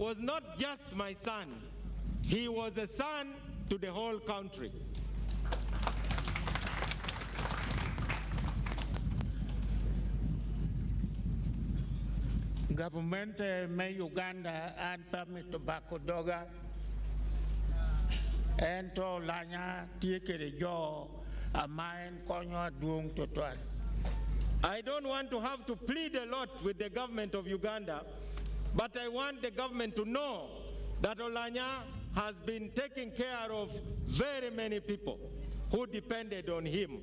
was not just my son, he was a son to the whole country. Government me Uganda and permit tobacco doga and to Oualanyah take a jaw a mine konyo duong totuan. I don't want to have to plead a lot with the government of Uganda, but I want the government to know that Oualanyah has been taking care of very many people who depended on him.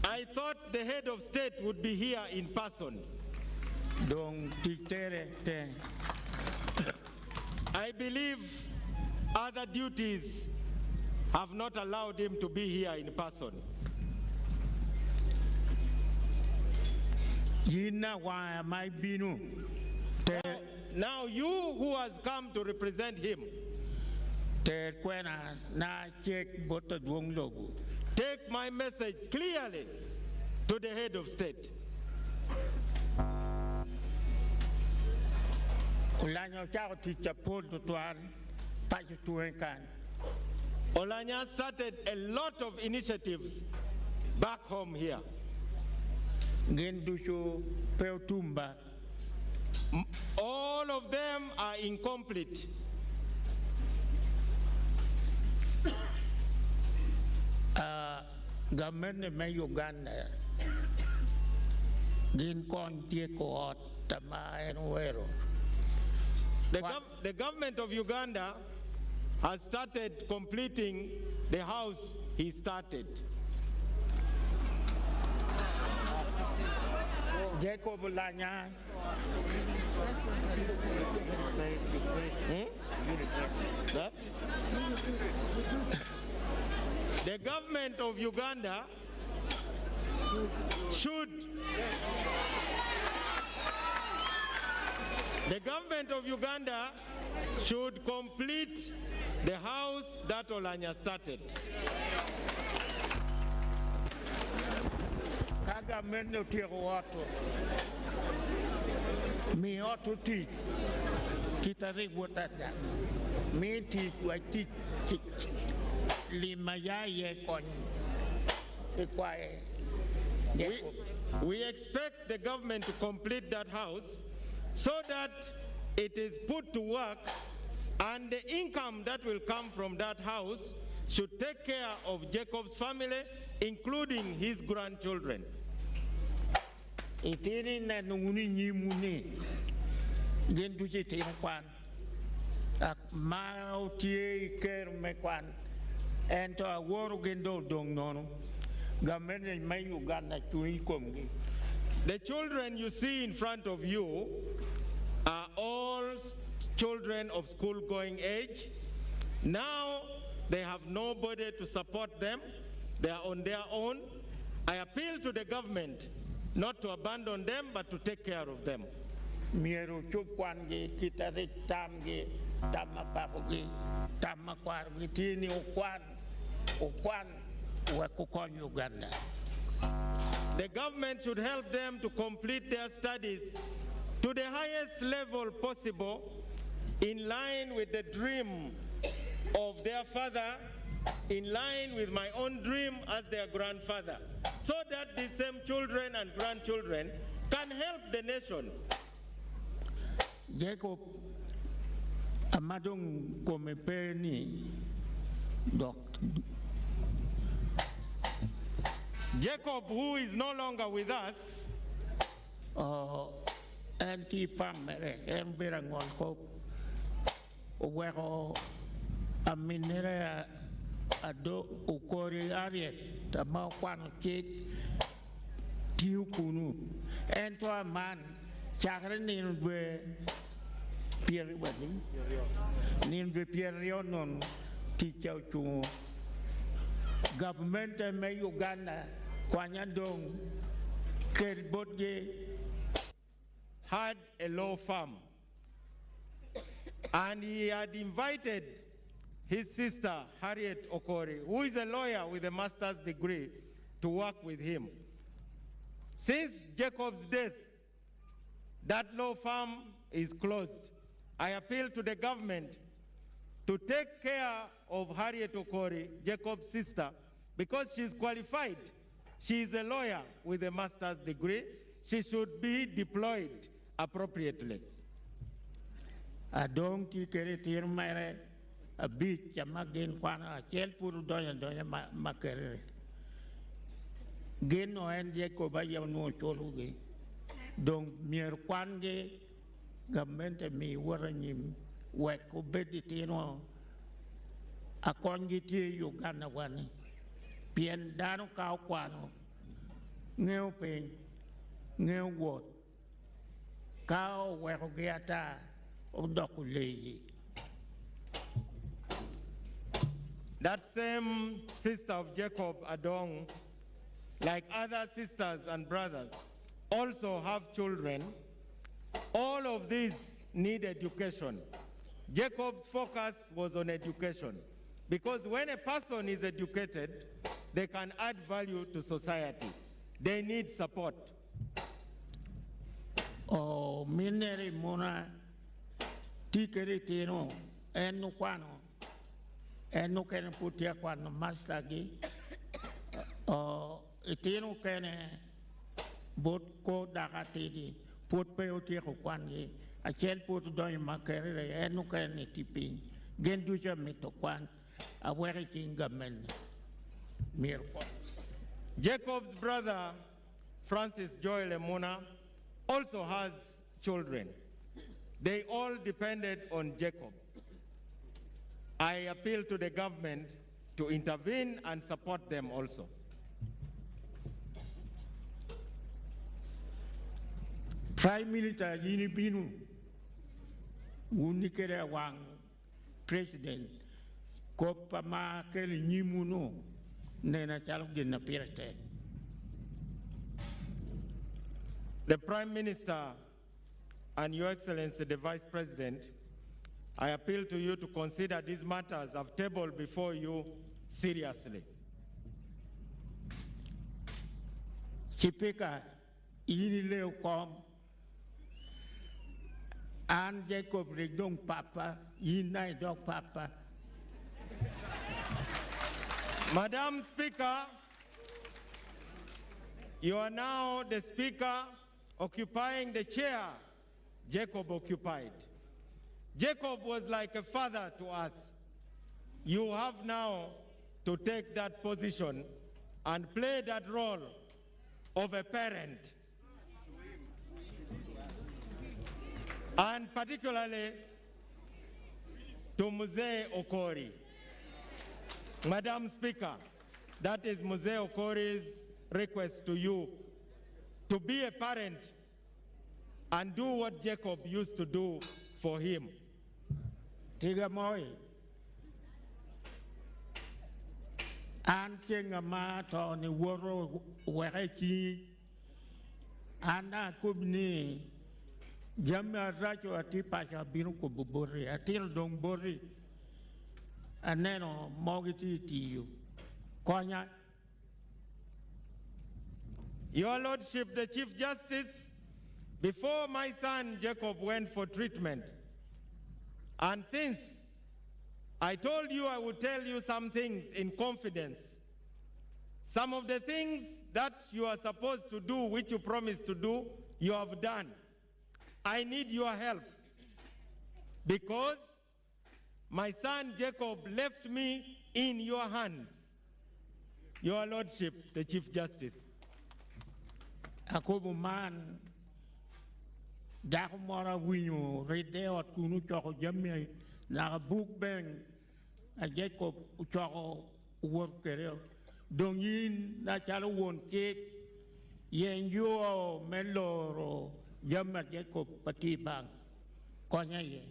I thought the head of state would be here in person. I believe other duties have not allowed him to be here in person. Now you who has come to represent him, take my message clearly to the head of state. Oualanyah started a lot of initiatives back home here. All of them are incomplete. Government of Uganda the government of Uganda has started completing the house he started. Oualanyah The government of Uganda should complete the house that Oualanyah started. Me ought to teach. Kitari wotata. Me teach. I teach. We expect the government to complete that house so that it is put to work, and the income that will come from that house should take care of Jacob's family, including his grandchildren. And to a war gendo dong no government in my Uganda to the children you see in front of you are all children of school-going age. Now they have nobody to support them. They are on their own. I appeal to the government not to abandon them, but to take care of them. Mieru chupwangi kitari tamgi tamapakugi tamakwargi tini ukwan wakukon Uganda. The government should help them to complete their studies to the highest level possible, in line with the dream of their father, in line with my own dream as their grandfather, so that the same children and grandchildren can help the nation. Jacob Amadong Komepeni Doctor Jacob, who is no longer with us, anti-family, and Berangolko, where a minera ado ukori ariet, a mauquan kit, Tiukunu, and to a man, Chagrin where Pierre Wedding, named the Pierre Rionon, teacher to government and Uganda. Kwanyandong Keribotge had a law firm, and he had invited his sister Harriet Okori, who is a lawyer with a master's degree, to work with him. Since Jacob's death, that law firm is closed. I appeal to the government to take care of Harriet Okori, Jacob's sister, because she's qualified. She is a lawyer with a master's degree. She should be deployed appropriately. Adong ti kere tir mere a bit chamagin kwana chel puru doya makere. Gen no en Jacob ayaw no cholugi. Dong mier kwange government mi waranyim wek ko beditino akongi ti Uganda wani. Pien dano kao kwano ngeo pen ngeo wot kao weko geata odokulei. That same sister of Jacob, Adong, like other sisters and brothers, also have children. All of these need education. Jacob's focus was on education, because when a person is educated, they can add value to society. They need support. Oh, minere mona tikeritino enu kwano enu kene putia kwano mastagi itino kene bot ko dakatidi put pe utia ko kwangi a chel put doy makere enu kene tipi gendu jamito kwan a weri kingamen mirko. Jacob's brother Francis Joel Emuna also has children. They all depended on Jacob. I appeal to the government to intervene and support them also. Prime Minister Yini Binu, Unikere Wang, President, Kopama Kel Nimuno, Nena Chalgin Pirate. The Prime Minister and Your Excellency, the Vice President, I appeal to you to consider these matters I've tabled before you seriously. Speaker, Yini Leo Kom, and Jacob Rigdong Papa, Yinai Dog Papa. Madam Speaker, you are now the Speaker occupying the chair Jacob occupied. Jacob was like a father to us. You have now to take that position and play that role of a parent. And particularly to Mzee Okori. Madam Speaker, that is Mzee Okori's request to you to be a parent and do what Jacob used to do for him. Tigamoy. An Kingama Tony Woro Wereki Anna Kubni Jamia Rajo Atipasha Biruko Bubori, Atil Dong Bori, Aneno Mogiti Tiu. Konya. Your Lordship, the Chief Justice, before my son Jacob went for treatment, and since I told you I would tell you some things in confidence, some of the things that you are supposed to do, which you promised to do, you have done. I need your help, because my son Jacob left me in your hands. Your Lordship, the Chief Justice. Akobo man Dakumara Wino, Redeo Kunu Choko Jamie, na book bang a Jacob Uchoko work career. Don't yin na chalo won't cake, yen yo meloro, Jamma Jacob Pati Bang, Konyaye,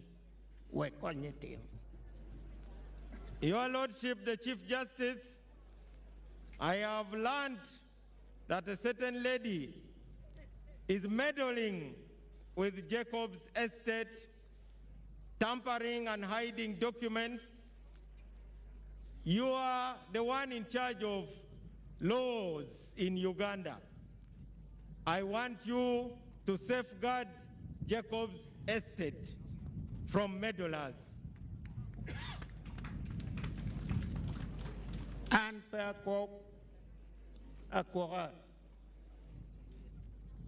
we Konyate. Your Lordship, the Chief Justice, I have learned that a certain lady is meddling with Jacob's estate, tampering and hiding documents. You are the one in charge of laws in Uganda. I want you to safeguard Jacob's estate from meddlers. An pa ko akora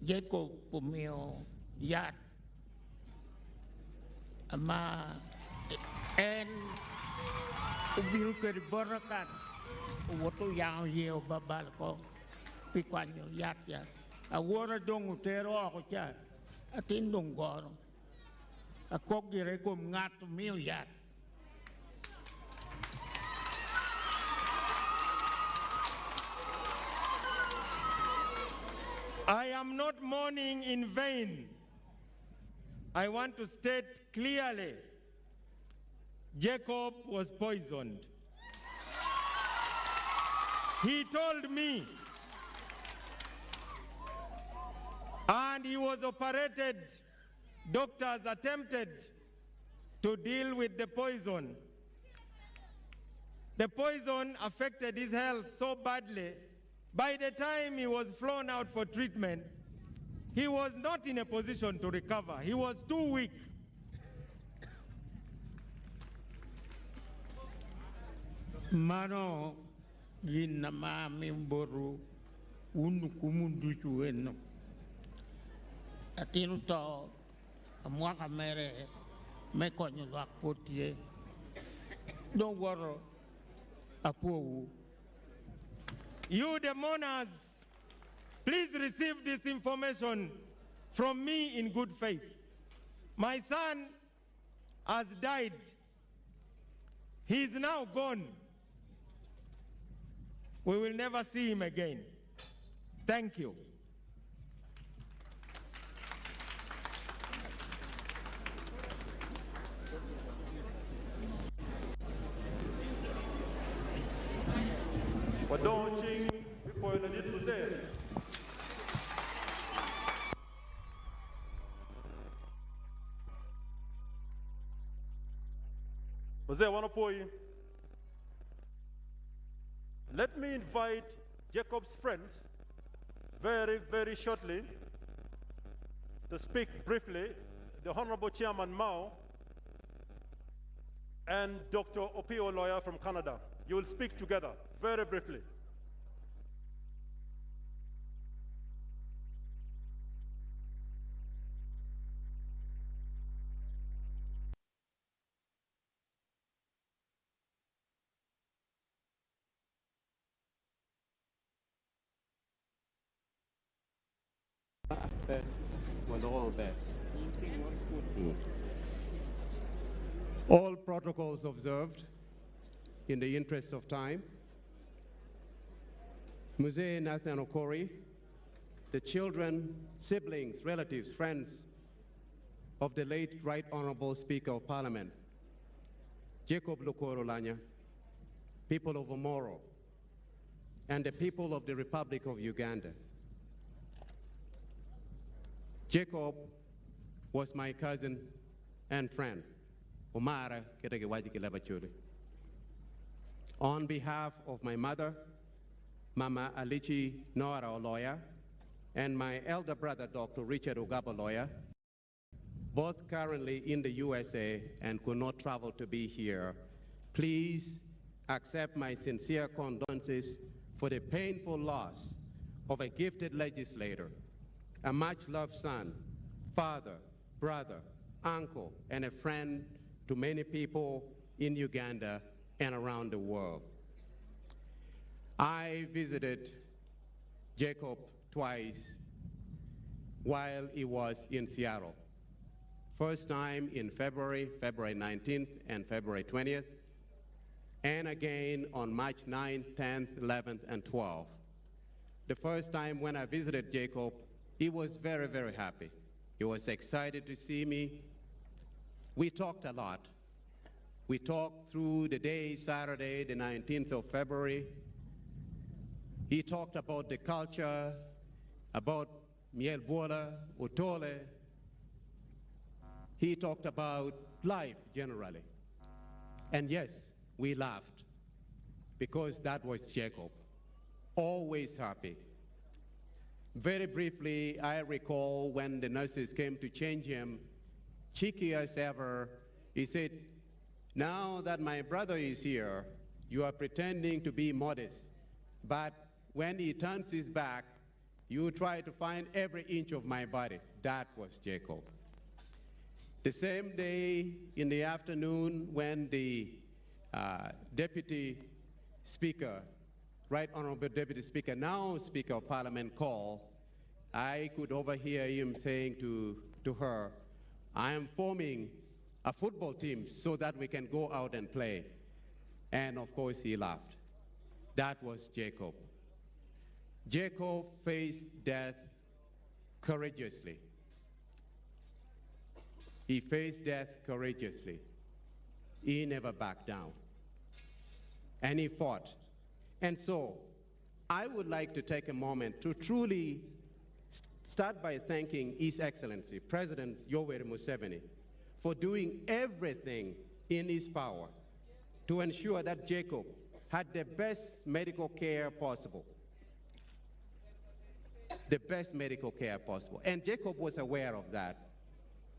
Jacob pumio yat ama en ubil ke barakan woto yang yeo babal ko pikwanyo yat ya awora dong utero ako cha atin dong goro akok gire ko ngat mio yat I am not mourning in vain. I want to state clearly, Jacob was poisoned. He told me, and he was operated. Doctors attempted to deal with the poison. The poison affected his health so badly. By the time he was flown out for treatment, he was not in a position to recover. He was too weak. Mano ginama memboru unukumundu chueno atinu to amwaka mere me konyo lak potie don't worry apu. You, the mourners, please receive this information from me in good faith. My son has died. He is now gone. We will never see him again. Thank you. Wadonching before the little day. Let me invite Jacob's friends very, very shortly to speak briefly. The Honorable Chairman Mao and Dr. Opio Lawyer from Canada. You will speak together very briefly. All protocols observed in the interest of time. Mzee Nathan Okori, the children, siblings, relatives, friends of the late Right Honorable Speaker of Parliament, Jacob Oualanyah, people of Omoro, and the people of the Republic of Uganda. Jacob was my cousin and friend. On behalf of my mother, Mama Alichi Nora Lawyer, and my elder brother, Dr. Richard Ogaba Lawyer, both currently in the USA and could not travel to be here, please accept my sincere condolences for the painful loss of a gifted legislator, a much-loved son, father, brother, uncle, and a friend to many people in Uganda and around the world. I visited Jacob twice while he was in Seattle. First time in February 19th and February 20th, and again on March 9th, 10th, 11th, and 12th. The first time when I visited Jacob, he was very, very happy. He was excited to see me. We talked a lot. We talked through the day, Saturday, the 19th of February. He talked about the culture, about Miel Bola, Otole. He talked about life generally. And yes, we laughed because that was Jacob, always happy. Very briefly, I recall when the nurses came to change him, cheeky as ever, he said, "Now that my brother is here, you are pretending to be modest, but when he turns his back, you try to find every inch of my body." That was Jacob. The same day in the afternoon when the Deputy Speaker, Right Honorable Deputy Speaker, now Speaker of Parliament, called, I could overhear him saying to her, "I am forming a football team so that we can go out and play." And of course he laughed. That was Jacob. Jacob faced death courageously. He faced death courageously. He never backed down. And he fought. And so, I would like to take a moment to truly start by thanking His Excellency, President Yoweri Museveni, for doing everything in his power to ensure that Jacob had the best medical care possible. The best medical care possible. And Jacob was aware of that.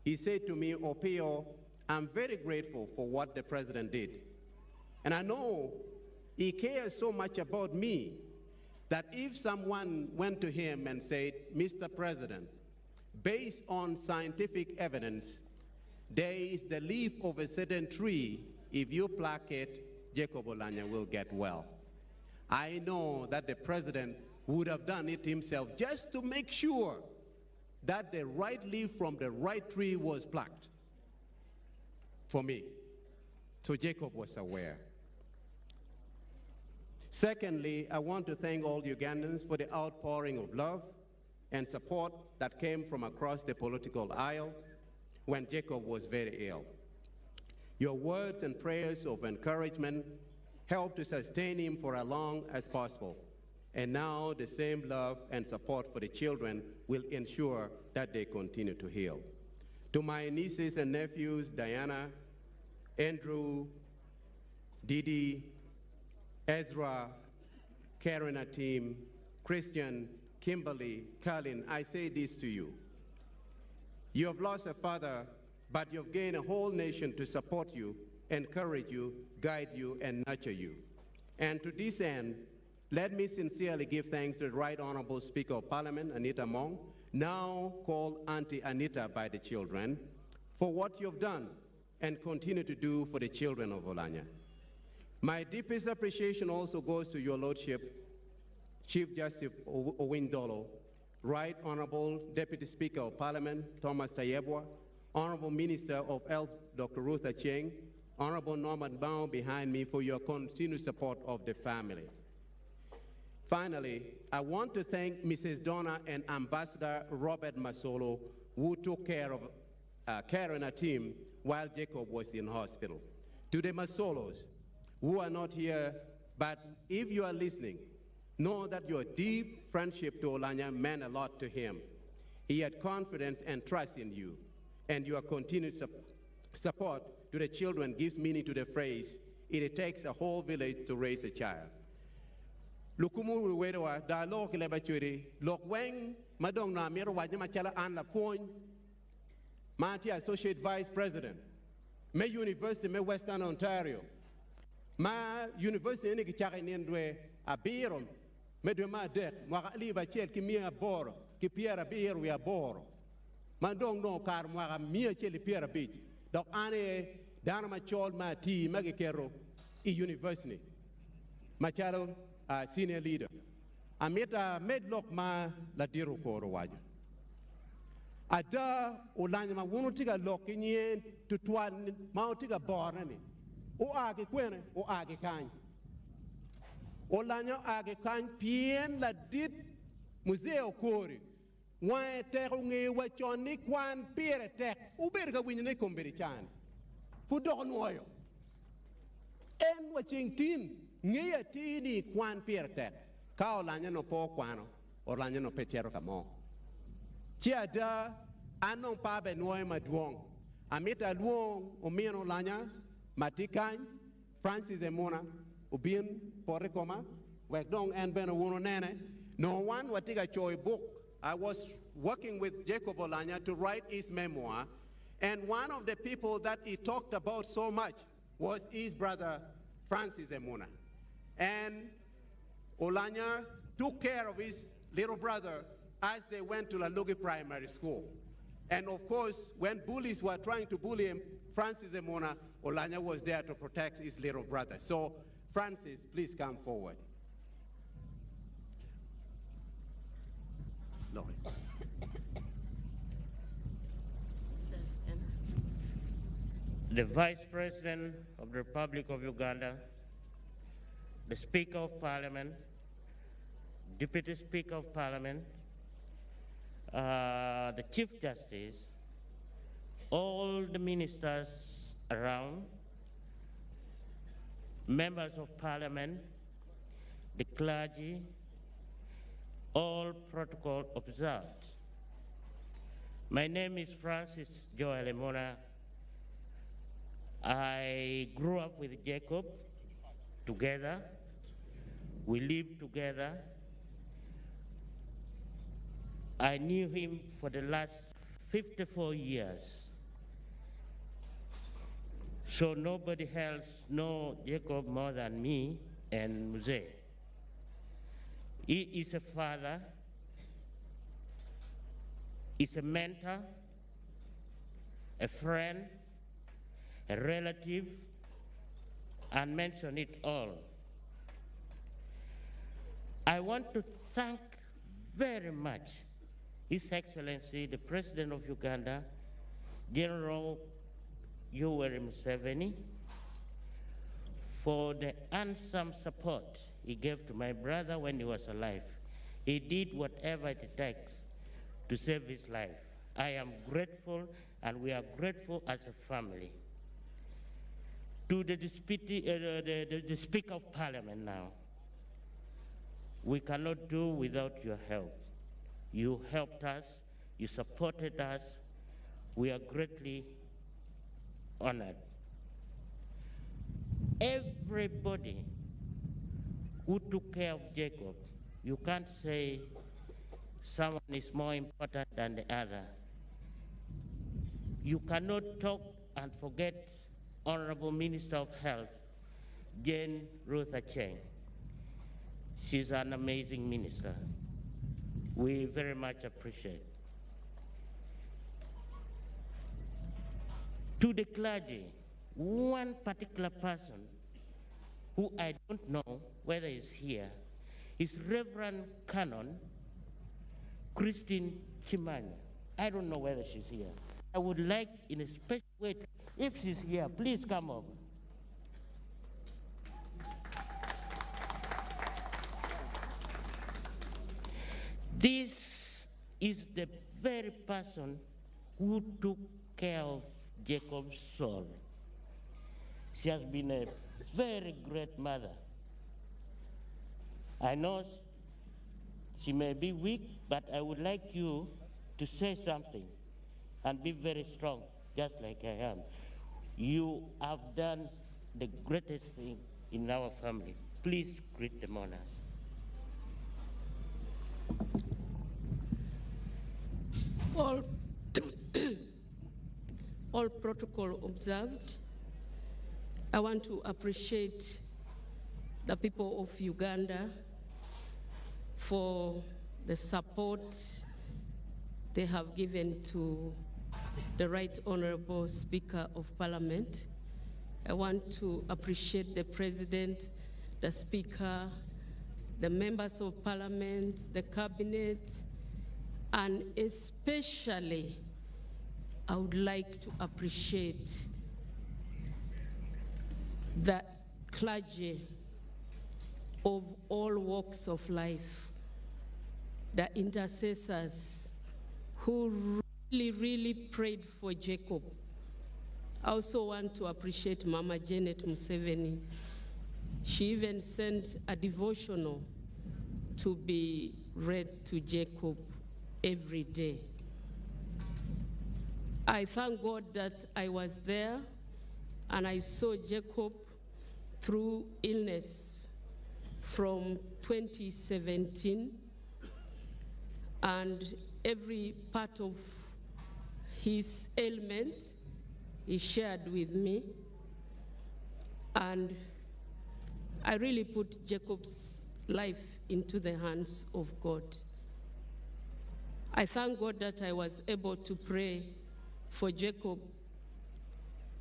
He said to me, "Opio, I'm very grateful for what the president did. And I know he cares so much about me that if someone went to him and said, 'Mr. President, based on scientific evidence, there is the leaf of a certain tree, if you pluck it, Jacob Oualanyah will get well,' I know that the president would have done it himself just to make sure that the right leaf from the right tree was plucked for me." So Jacob was aware. Secondly, I want to thank all Ugandans for the outpouring of love and support that came from across the political aisle when Jacob was very ill. Your words and prayers of encouragement helped to sustain him for as long as possible. And now the same love and support for the children will ensure that they continue to heal. To my nieces and nephews, Diana, Andrew, Didi, Ezra, Karen Atim, Christian, Kimberly, Colin, I say this to you. You have lost a father, but you've gained a whole nation to support you, encourage you, guide you, and nurture you. And to this end, let me sincerely give thanks to the Right Honorable Speaker of Parliament, Anita Mong, now called Auntie Anita by the children, for what you've done and continue to do for the children of Oualanyah. My deepest appreciation also goes to your Lordship, Chief Justice Owindolo, Right Honorable Deputy Speaker of Parliament, Thomas Tayebwa, Honorable Minister of Health, Dr. Ruth Acheng, Honorable Norman Bao behind me for your continued support of the family. Finally, I want to thank Mrs. Donna and Ambassador Robert Masolo, who took care of Karen Atim while Jacob was in hospital. To the Masolos, who are not here, but if you are listening, know that your deep friendship to Oualanyah meant a lot to him. He had confidence and trust in you, and your continued support to the children gives meaning to the phrase, "It takes a whole village to raise a child." Lukumu wedoa da lok lebachuri lok weng madong na mero wajima chala an la phone Mati Associate Vice President me University me Western Ontario ma University ni kichaka niendwe abirom me de ma de mo ali ba chel ki mia boro ki piera bir we boro mandong no kar mo ga mia chel piera bit dok ane dana ma chol ma ti ma ke kero I University ma chalo senior leader. Amita medlock ma la diru koro waju. Ada Oualanyah ma wunu tiga lokinye tutuan ma tiga borani. O age kwene o age kany. Oualanyah age kany pien la dit museo kori. Wan te nge wachoni kwan pire tek. Uberga winyne komberi chan. Fudon woyo. En waching tin. Ngia tini kwan piertek ka Oualanyah no po kwano Oualanyah no pechero kamo chia da anong pa be noy maduong amita luong omien Oualanyah matikany Francis Emona ubien pore koma wek dong en beno wono nene no one watiga choy book I was working with Jacob Oualanyah to write his memoir, and one of the people that he talked about so much was his brother, Francis Emuna. And Oualanyah took care of his little brother as they went to Lalugi Primary School. And of course, when bullies were trying to bully him, Francis Emuna, Oualanyah was there to protect his little brother. So, Francis, please come forward. Lord. The Vice President of the Republic of Uganda, the Speaker of Parliament, Deputy Speaker of Parliament, the Chief Justice, all the ministers around, members of Parliament, the clergy, all protocol observed. My name is Francis Joel Emuna. I grew up with Jacob together. We lived together. I knew him for the last 54 years. So nobody else knows Jacob more than me and Muse. He is a father, is a mentor, a friend, a relative, and mention it all. I want to thank very much His Excellency, the President of Uganda, General Yoweri Museveni, for the handsome support he gave to my brother when he was alive. He did whatever it takes to save his life. I am grateful, and we are grateful as a family. To the Speaker of Parliament now, we cannot do without your help. You helped us, you supported us, we are greatly honored. Everybody who took care of Jacob, you can't say someone is more important than the other. You cannot talk and forget Honorable Minister of Health, Jane Ruth Acheng. She's an amazing minister. We very much appreciate. To the clergy, one particular person who I don't know whether is here is Reverend Canon Christine Chimanya. I don't know whether she's here. I would like, in a special way, if she's here, please come over. This is the very person who took care of Jacob's soul. She has been a very great mother. I know she may be weak, but I would like you to say something and be very strong, just like I am. You have done the greatest thing in our family. Please greet the mourners. All protocol observed. I want to appreciate the people of Uganda for the support they have given to the Right Honorable Speaker of Parliament. I want to appreciate the President, the Speaker, the members of Parliament, the Cabinet, and especially I would like to appreciate the clergy of all walks of life, the intercessors who really prayed for Jacob. I also want to appreciate Mama Janet Museveni. She even sent a devotional to be read to Jacob every day. I thank God that I was there and I saw Jacob through illness from 2017. and every part of his ailment he shared with me. And I really put Jacob's life into the hands of God. I thank God that I was able to pray for Jacob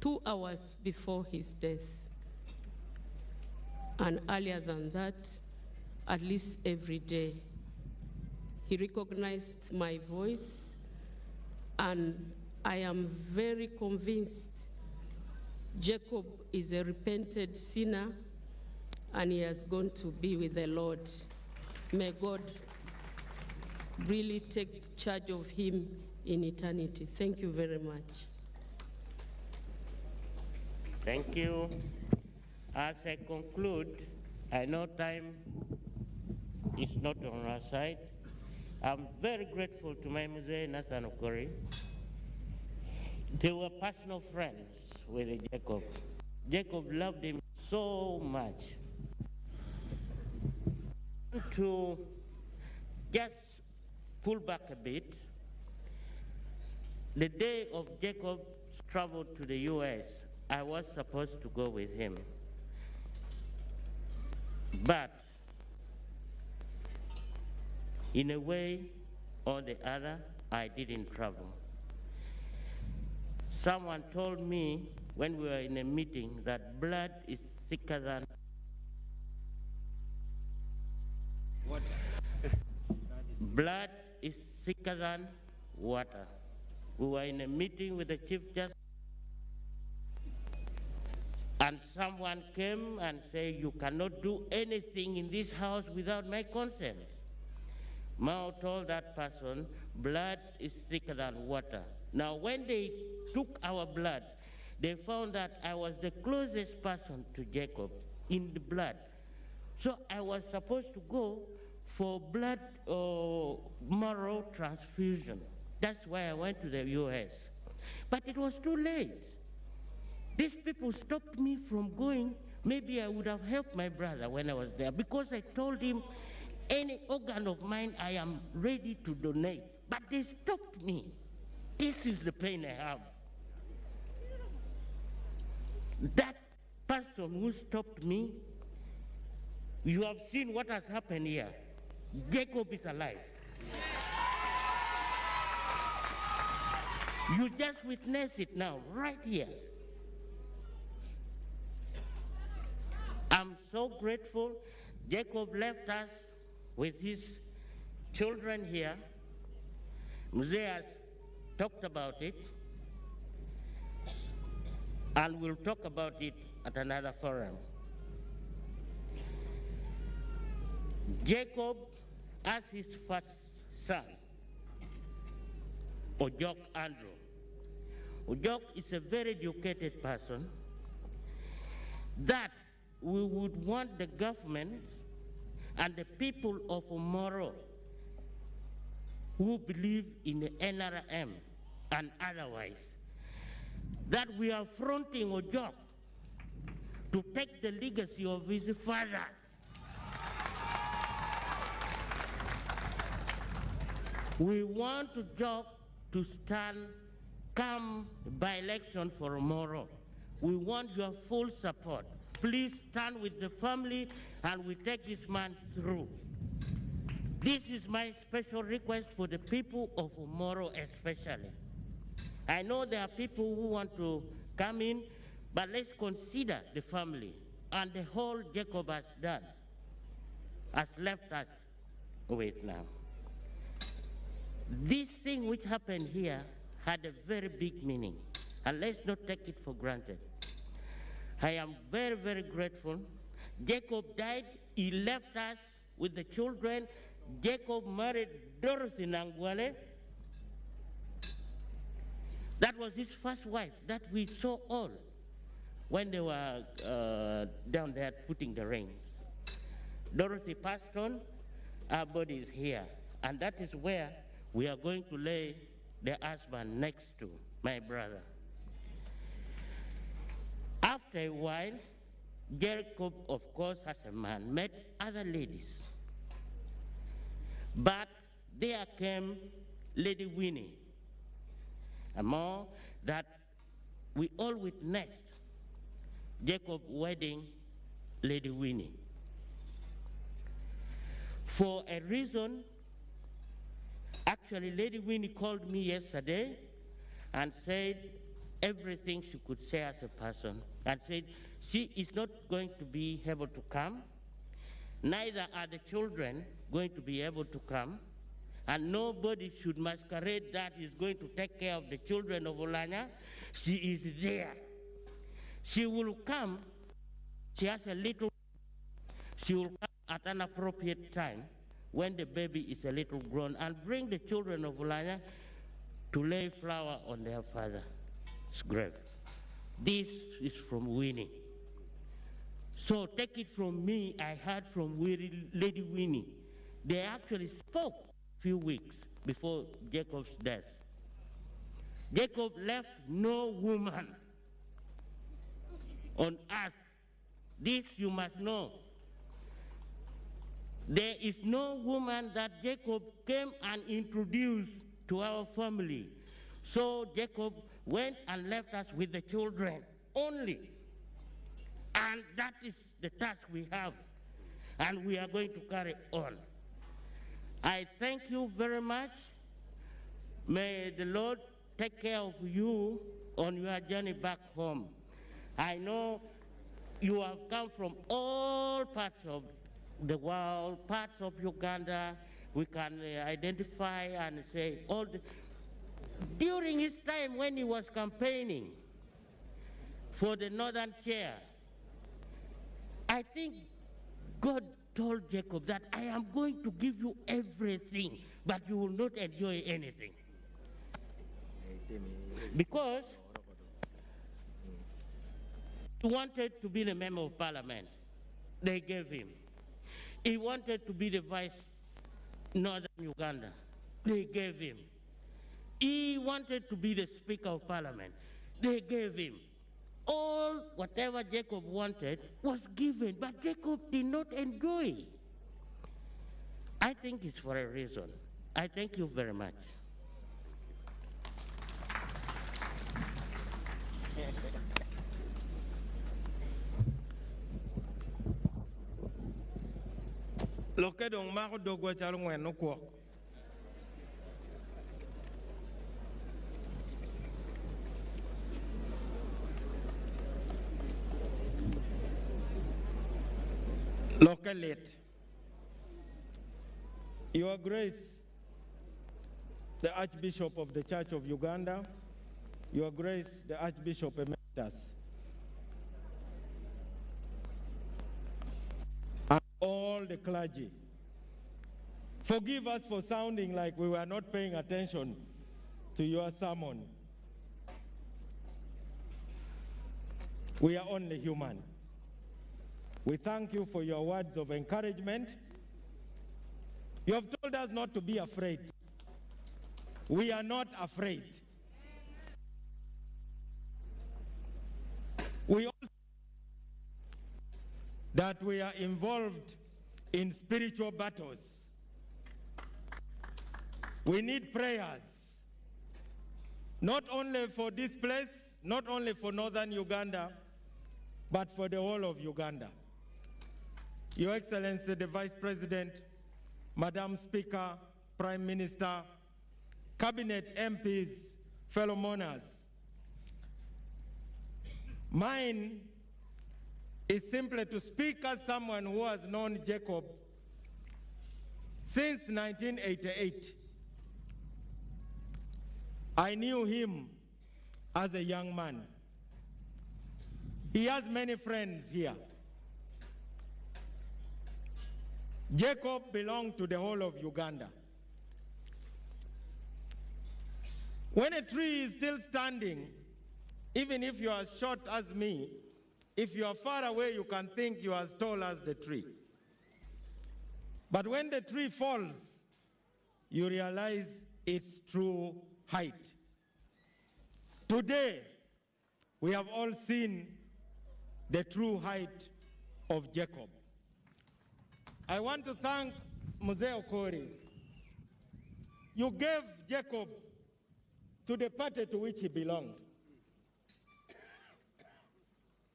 2 hours before his death. And earlier than that, at least every day. He recognized my voice, and I am very convinced Jacob is a repented sinner, and he has gone to be with the Lord. May God really take charge of him in eternity. Thank you very much. Thank you. As I conclude, I know time is not on our side. I'm very grateful to my Mzee Nathan Okori. They were personal friends with Jacob. Jacob loved him so much. To just pull back a bit, the day of Jacob's travel to the US, I was supposed to go with him. But in a way or the other, I didn't travel. Someone told me when we were in a meeting that blood is thicker than water. Blood is thicker than water. We were in a meeting with the Chief Justice, and someone came and said, you cannot do anything in this house without my consent. Mao told that person, blood is thicker than water. Now, when they took our blood, they found that I was the closest person to Jacob in the blood. So I was supposed to go for blood or marrow transfusion. That's why I went to the US. But it was too late. These people stopped me from going. Maybe I would have helped my brother when I was there, because I told him any organ of mine I am ready to donate. But they stopped me. This is the pain I have. That person who stopped me, you have seen what has happened here. Jacob is alive. You just witness it now, right here. I'm so grateful. Jacob left us with his children here. Mzee has talked about it, and we'll talk about it at another forum. Jacob, as his first son, Ojok Andrew. Ojok is a very educated person that we would want the government and the people of Moro who believe in the NRM and otherwise, that we are fronting Ojok to take the legacy of his father. We want Ojok to stand come by-election for Moro. We want your full support. Please stand with the family and we take this man through. This is my special request for the people of Moro especially. I know there are people who want to come in, but let's consider the family and the whole Jacob has done, has left us with now. This thing which happened here had a very big meaning, and let's not take it for granted. I am very, very grateful. Jacob died, he left us with the children. Jacob married Dorothy Nangwale. That was his first wife that we saw all when they were down there putting the rings. Dorothy passed on, our body is here, and that is where we are going to lay the husband next to my brother. After a while, Jacob, of course, as a man, met other ladies. But there came Lady Winnie, and more that we all witnessed Jacob wedding Lady Winnie. For a reason, actually Lady Winnie called me yesterday and said everything she could say as a person, and said she is not going to be able to come, neither are the children going to be able to come, and nobody should masquerade that is going to take care of the children of Oualanyah. She is there. She will come. She has a little. She will come at an appropriate time when the baby is a little grown and bring the children of Oualanyah to lay flower on their father's grave. This is from Winnie. So take it from me, I heard from Lady Winnie. They actually spoke a few weeks before Jacob's death. Jacob left no woman on earth. This you must know. There is no woman that Jacob came and introduced to our family. So Jacob went and left us with the children only. And that is the task we have, and we are going to carry on. I thank you very much. May the Lord take care of you on your journey back home. I know you have come from all parts of the world, parts of Uganda. We can identify and say all the... During his time when he was campaigning for the Northern Chair, I think God told Jacob that I am going to give you everything, but you will not enjoy anything. Because he wanted to be the member of parliament. They gave him. He wanted to be the vice Northern Uganda. They gave him. He wanted to be the Speaker of Parliament. They gave him. All, whatever Jacob wanted was given, but Jacob did not enjoy. I think it's for a reason. I thank you very much. Loke dong mako dogwa chalo ngwen no ko. Local late. Your Grace, the Archbishop of the Church of Uganda, Your Grace, the Archbishop Emeritus, and all the clergy, forgive us for sounding like we were not paying attention to your sermon. We are only human. We thank you for your words of encouragement. You have told us not to be afraid. We are not afraid. We also that we are involved in spiritual battles. We need prayers, not only for this place, not only for northern Uganda, but for the whole of Uganda. Your Excellency, the Vice President, Madam Speaker, Prime Minister, Cabinet MPs, fellow mourners, mine is simply to speak as someone who has known Jacob since 1988. I knew him as a young man. He has many friends here. Jacob belonged to the whole of Uganda. When a tree is still standing, even if you are short as me, if you are far away, you can think you are as tall as the tree. But when the tree falls, you realize its true height. Today, we have all seen the true height of Jacob. I want to thank Mzee Okori you gave Jacob to the party to which he belonged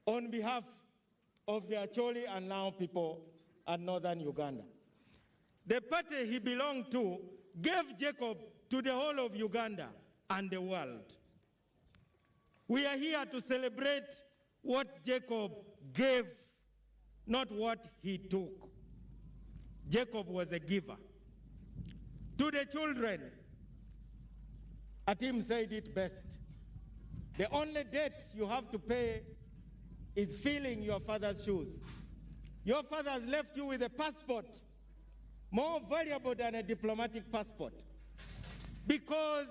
on behalf of the Acholi and Lao people and northern Uganda. The party he belonged to gave Jacob to the whole of Uganda and the world. We are here to celebrate what Jacob gave, not what he took. Jacob was a giver. To the children, Atim said it best. The only debt you have to pay is filling your father's shoes. Your father has left you with a passport, more valuable than a diplomatic passport. Because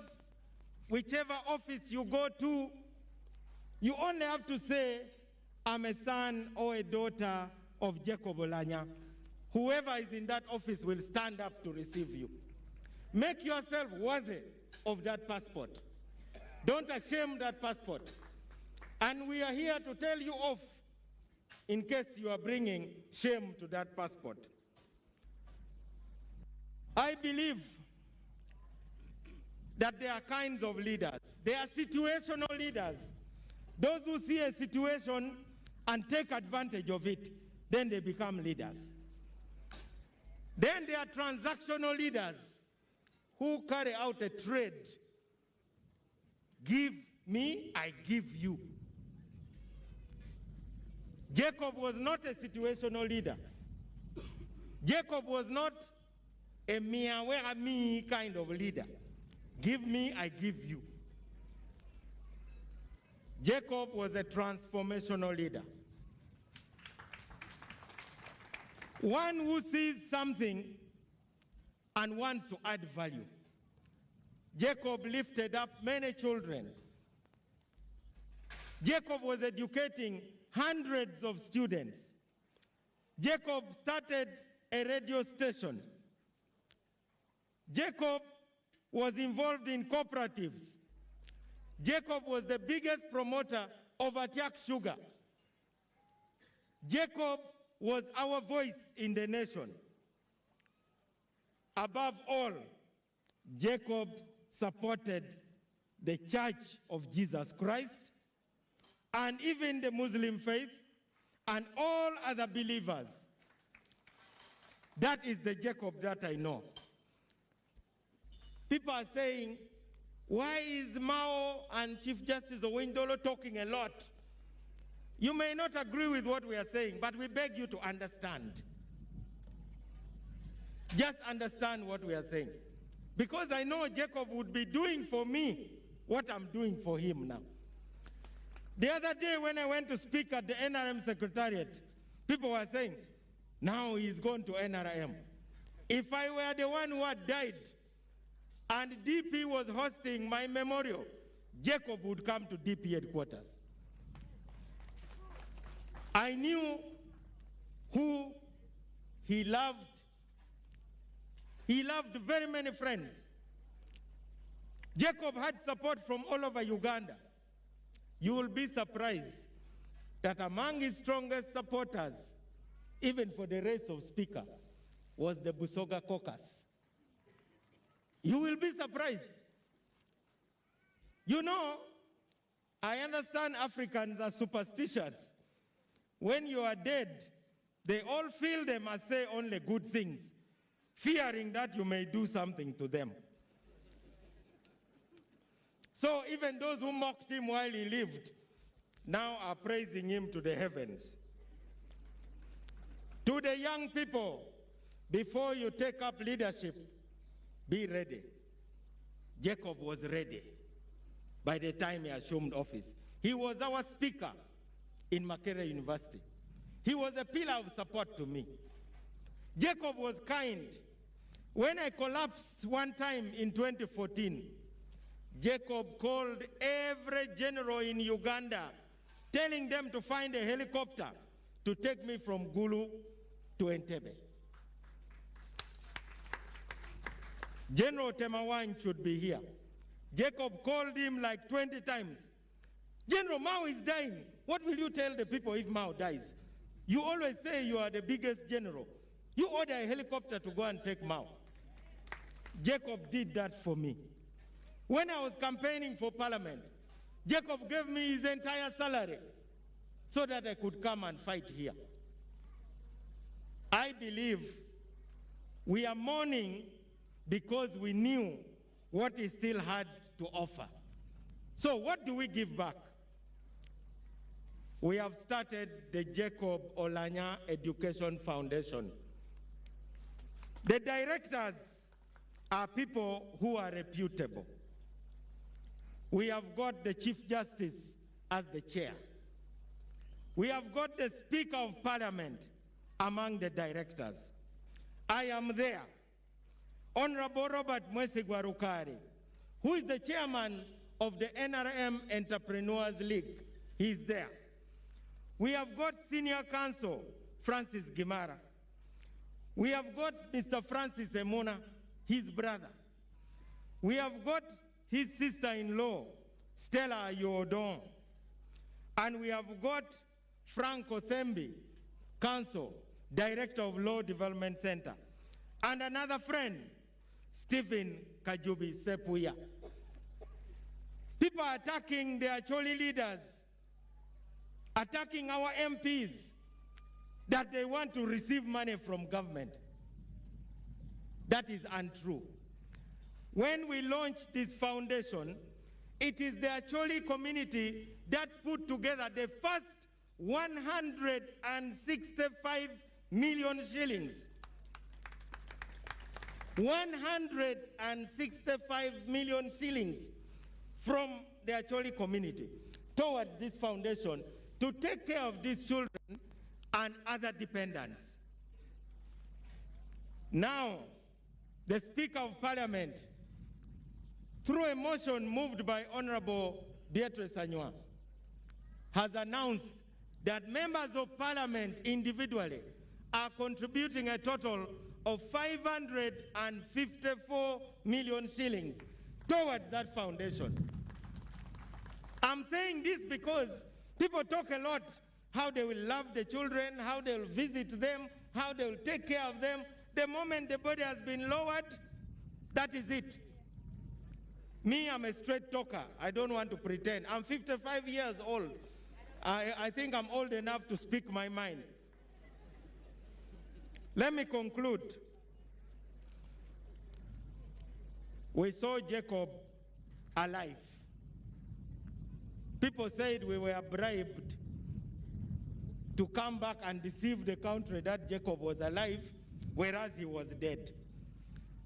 whichever office you go to, you only have to say, I'm a son or a daughter of Jacob Oualanyah. Whoever is in that office will stand up to receive you. Make yourself worthy of that passport. Don't shame that passport. And we are here to tell you off in case you are bringing shame to that passport. I believe that there are kinds of leaders. There are situational leaders. Those who see a situation and take advantage of it, then they become leaders. Then there are transactional leaders who carry out a trade. Give me, I give you. Jacob was not a situational leader. Jacob was not a me kind of leader. Give me, I give you. Jacob was a transformational leader. One who sees something and wants to add value. Jacob lifted up many children. Jacob was educating hundreds of students. Jacob started a radio station. Jacob was involved in cooperatives. Jacob was the biggest promoter of Atiak sugar. Jacob was our voice in the nation. Above all, Jacob supported the Church of Jesus Christ and even the Muslim faith and all other believers. That is the Jacob that I know. People are saying, why is Mao and Chief Justice Owindolo talking a lot? You may not agree with what we are saying, but we beg you to understand. Just understand what we are saying. Because I know Jacob would be doing for me what I'm doing for him now. The other day when I went to speak at the NRM Secretariat, people were saying, now he's gone to NRM. If I were the one who had died and DP was hosting my memorial, Jacob would come to DP headquarters. I knew who he loved. He loved very many friends. Jacob had support from all over Uganda. You will be surprised that among his strongest supporters, even for the race of speaker, was the Busoga caucus. You will be surprised. You know, I understand Africans are superstitious. When you are dead, they all feel they must say only good things, fearing that you may do something to them. So even those who mocked him while he lived now are praising him to the heavens. To the young people, before you take up leadership, be ready. Jacob was ready by the time he assumed office. He was our speaker in Makerere University. He was a pillar of support to me. Jacob was kind. When I collapsed one time in 2014, Jacob called every general in Uganda, telling them to find a helicopter to take me from Gulu to Entebbe. General Temawan should be here. Jacob called him like 20 times. General, Mao is dying. What will you tell the people if Mao dies? You always say you are the biggest general. You order a helicopter to go and take Mao. Jacob did that for me. When I was campaigning for parliament, Jacob gave me his entire salary so that I could come and fight here. I believe we are mourning because we knew what he still had to offer. So what do we give back? We have started the Jacob Oualanyah Education Foundation. The directors are people who are reputable. We have got the Chief Justice as the chair. We have got the Speaker of Parliament among the directors. I am there. Honorable Robert Mwesigwa Rukari, who is the chairman of the NRM Entrepreneurs League, he's there. We have got Senior Counsel Francis Gimara. We have got Mr. Francis Emona, his brother. We have got his sister-in-law, Stella Yodon. And we have got Frank Othembi, Counsel, Director of Law Development Center. And another friend, Stephen Kajubi Sepuya. People are attacking their Acholi leaders, attacking our MPs, that they want to receive money from government. That is untrue. When we launched this foundation, it is the Acholi community that put together the first 165 million shillings. 165 million shillings from the Acholi community towards this foundation to take care of these children and other dependents. Now, the Speaker of Parliament, through a motion moved by Honorable Beatrice Anywa, has announced that members of Parliament individually are contributing a total of 554 million shillings towards that foundation. I'm saying this because people talk a lot how they will love the children, how they will visit them, how they will take care of them. The moment the body has been lowered, that is it. Me, I'm a straight talker. I don't want to pretend. I'm 55 years old. I think I'm old enough to speak my mind. Let me conclude. We saw Jacob alive. People said we were bribed to come back and deceive the country that Jacob was alive, whereas he was dead.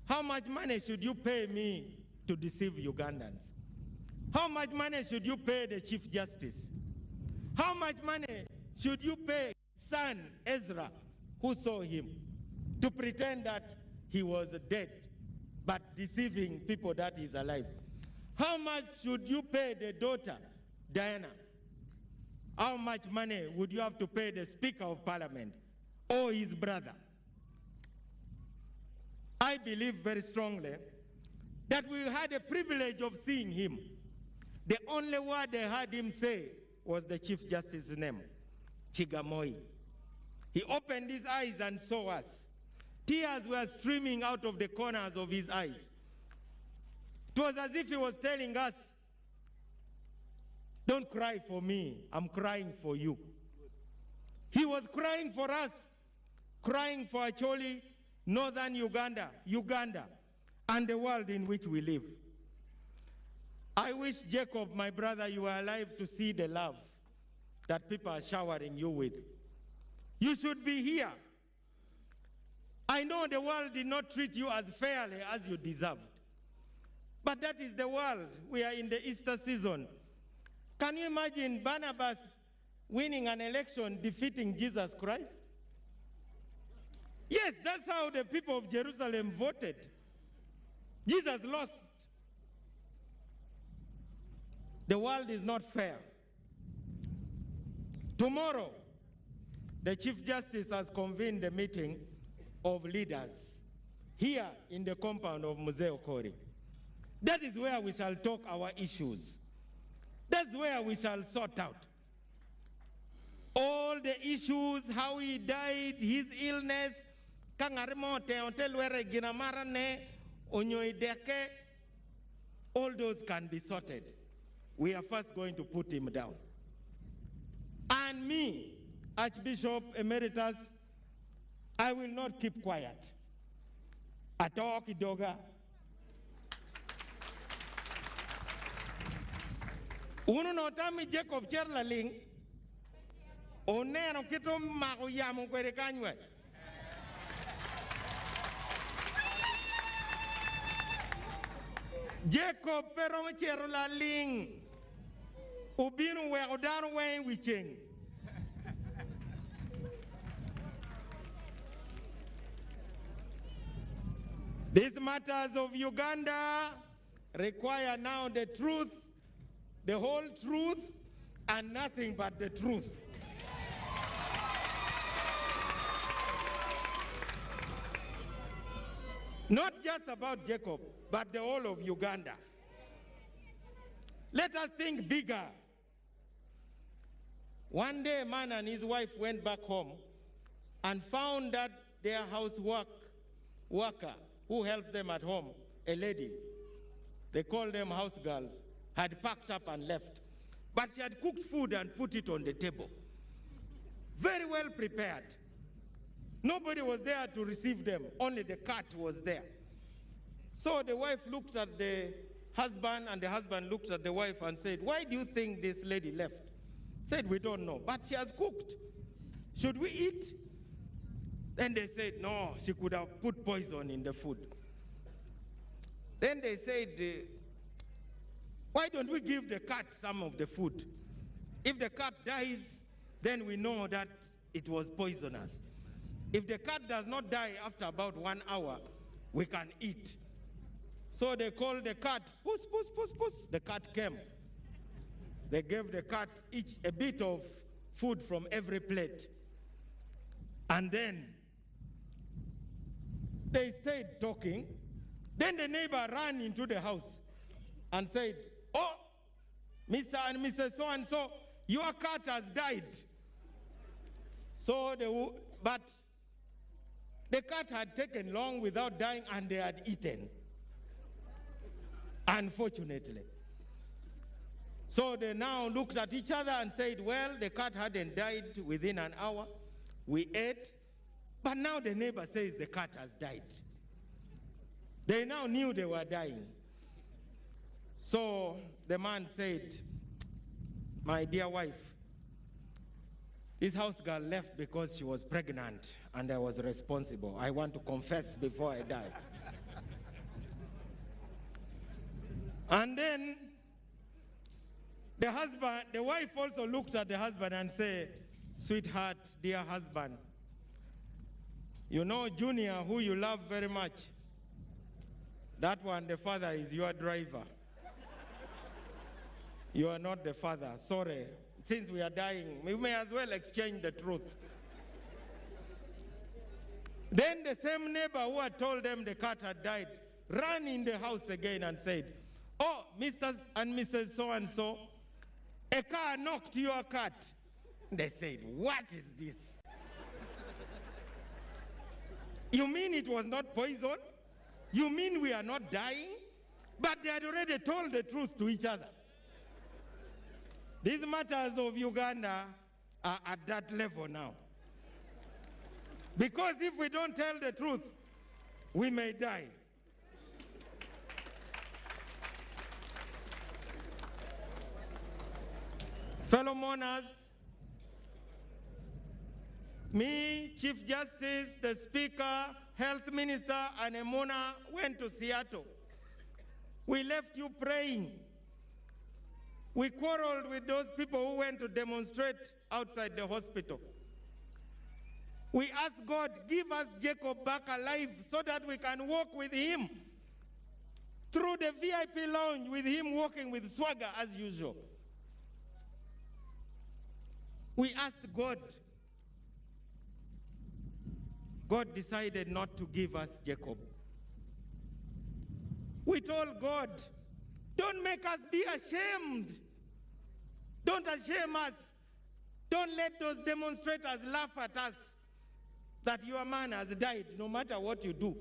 How much money should you pay me to deceive Ugandans? How much money should you pay the Chief Justice? How much money should you pay son Ezra, who saw him, to pretend that he was dead, but deceiving people that he's alive? How much should you pay the daughter, Diana? How much money would you have to pay the Speaker of Parliament or his brother? I believe very strongly that we had a privilege of seeing him. The only word they heard him say was the Chief Justice's name, Chigamoi. He opened his eyes and saw us. Tears were streaming out of the corners of his eyes. It was as if he was telling us, don't cry for me, I'm crying for you. He was crying for us, crying for Acholi, northern Uganda, and the world in which we live. I wish, Jacob, my brother, you were alive to see the love that people are showering you with. You should be here. I know the world did not treat you as fairly as you deserved. But that is the world. We are in the Easter season. Can you imagine Barnabas winning an election defeating Jesus Christ? Yes, that's how the people of Jerusalem voted. Jesus lost. The world is not fair. Tomorrow, the Chief Justice has convened a meeting of leaders here in the compound of Museo Kori. That is where we shall talk our issues. That's where we shall sort out all the issues, how he died, his illness, Onyoideke, all those can be sorted. We are first going to put him down. And me, Archbishop Emeritus, I will not keep quiet. Atok idoga. Uno notami Jacob Cherlaling. Oneno kito mako yamu kwere kanywe. Jacob pero Cherlaling. Ubinu we odano we wicheng. These matters of Uganda require now the truth, the whole truth, and nothing but the truth. Not just about Jacob, but the whole of Uganda. Let us think bigger. One day, a man and his wife went back home and found that their worker who helped them at home, a lady, they called them house girls, had packed up and left. But she had cooked food and put it on the table. Very well prepared. Nobody was there to receive them, only the cat was there. So the wife looked at the husband, and the husband looked at the wife and said, "Why do you think this lady left?" Said, "We don't know, but she has cooked. Should we eat?" Then they said, "No, she could have put poison in the food." Then they said, "Why don't we give the cat some of the food? If the cat dies, then we know that it was poisonous. If the cat does not die after about 1 hour, we can eat." So they called the cat, "Puss, puss, puss, puss." The cat came. They gave the cat each a bit of food from every plate. And then they stayed talking. Then the neighbor ran into the house and said, "Oh, Mr. and Mrs. So-and-so, your cat has died." But the cat had taken long without dying, and they had eaten, unfortunately. So they now looked at each other and said, "Well, the cat hadn't died within an hour. We ate, but now the neighbor says the cat has died." They now knew they were dying. So the man said, "My dear wife, this house girl left because she was pregnant and I was responsible. I want to confess before I die." And then the wife also looked at the husband and said, "Sweetheart, dear husband, you know Junior, who you love very much, that one, the father is your driver. You are not the father. Sorry. Since we are dying, we may as well exchange the truth." Then the same neighbor who had told them the cat had died ran in the house again and said, "Oh, Mr. and Mrs. So-and-so, a car knocked your cat." They said, "What is this? You mean it was not poison? You mean we are not dying?" But they had already told the truth to each other. These matters of Uganda are at that level now. Because if we don't tell the truth, we may die. Fellow mourners, me, Chief Justice, the Speaker, Health Minister, and a mourner went to Seattle. We left you praying. We quarreled with those people who went to demonstrate outside the hospital. We asked God, "Give us Jacob back alive so that we can walk with him through the VIP lounge, with him walking with swagger as usual." We asked God. God decided not to give us Jacob. We told God, "Don't make us be ashamed. Don't shame us. Don't let those demonstrators laugh at us that your man has died, no matter what you do."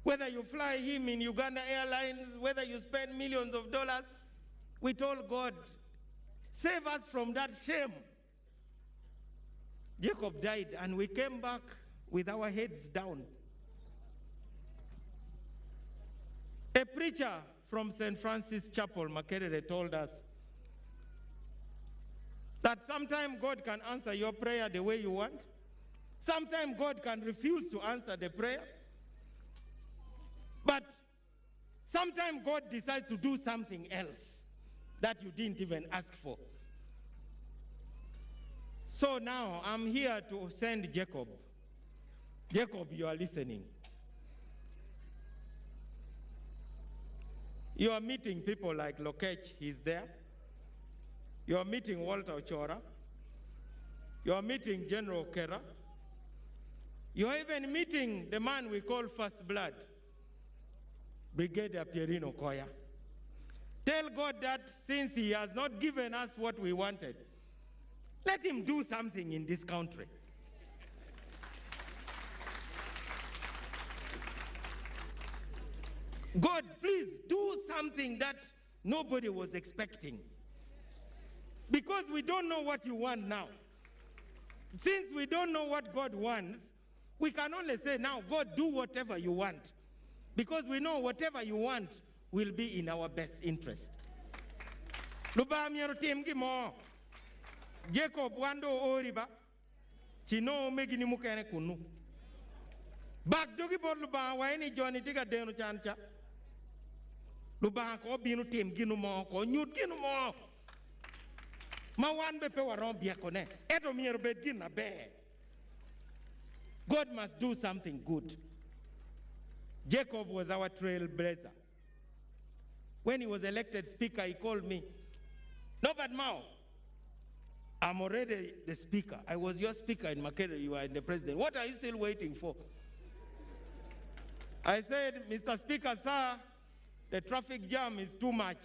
Whether you fly him in Uganda Airlines, whether you spend millions of dollars, we told God, save us from that shame. Jacob died, and we came back with our heads down. A preacher from St. Francis Chapel, Makerere, told us that sometimes God can answer your prayer the way you want. Sometimes God can refuse to answer the prayer. But sometimes God decides to do something else that you didn't even ask for. So now I'm here to send Jacob. Jacob, you are listening. You are meeting people like Lokech, he's there. You are meeting Walter Ochora. You are meeting General Kera. You are even meeting the man we call First Blood, Brigadier Pierino Koya. Tell God that since he has not given us what we wanted, let him do something in this country. God, please do something that nobody was expecting. Because we don't know what you want now. Since we don't know what God wants, we can only say now, God, do whatever you want. Because we know whatever you want will be in our best interest. Jacob wando oriba chino megini mukene kunu bak dogi bor luba wayni joni tiga denu chancha luba ko binu tim ginu mo ko nyut ginu mo ma wan be pe waron bia ko ne eto mier be gina be. God must do something good. Jacob was our trailblazer. When he was elected speaker, he called me, no, but Mao, I'm already the speaker. I was your speaker in Makerere, you are in the president. What are you still waiting for? I said, Mr. Speaker, sir, the traffic jam is too much.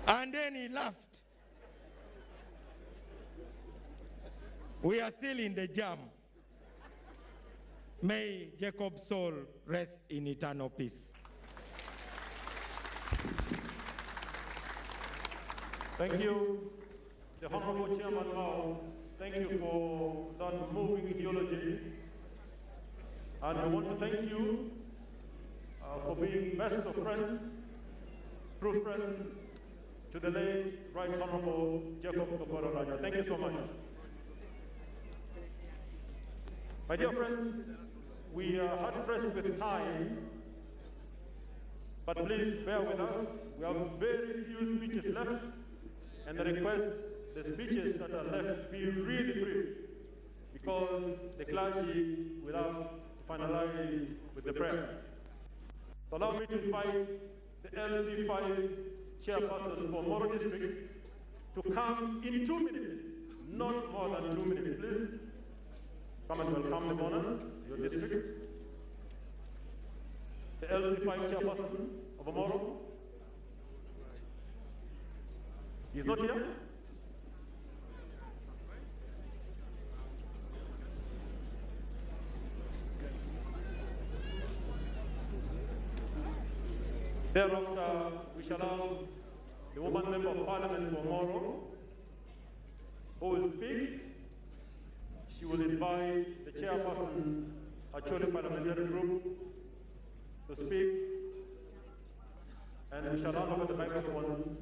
And then he laughed. We are still in the jam. May Jacob's soul rest in eternal peace. Thank you, the Honorable Chairman Mao. Thank you for that moving eulogy. And I want to thank you for being best of friends, true friends, to the late Right Honorable Jacob Oualanyah. Thank you so much. My dear friends, we are hard pressed with time, but please bear with us. We have very few speeches left, and I request the speeches that are left be really brief, because the clergy will have to finalize with the press. So allow me to invite the LC5 chairperson for Moro District to come in 2 minutes, not more than 2 minutes, please. Come and welcome the donors, your district. The LC5 chairperson of Omoro. He's not here? Thereafter, we shall have the woman member of parliament for Omoro, who will speak. She will invite the chairperson, Acholi Parliamentary Group, to speak, and we shall hand over the microphone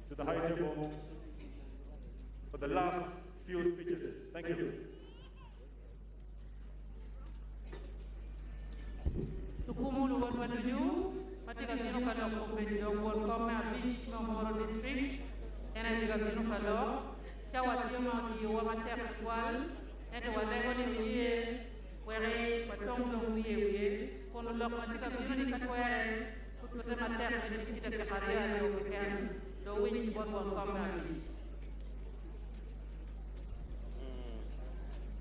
to the High Table for the last few speeches. Thank you. Tukumulu Wadwadu, Matika Minukalo Kombedio, welcome Beach, Moro District, and I take a Minukalo, Shawatimo, the Wamatek Wall. And we are going to be where Patongo we for the Lomatica community Catware, put the matter and the Caria over here, the wind will come.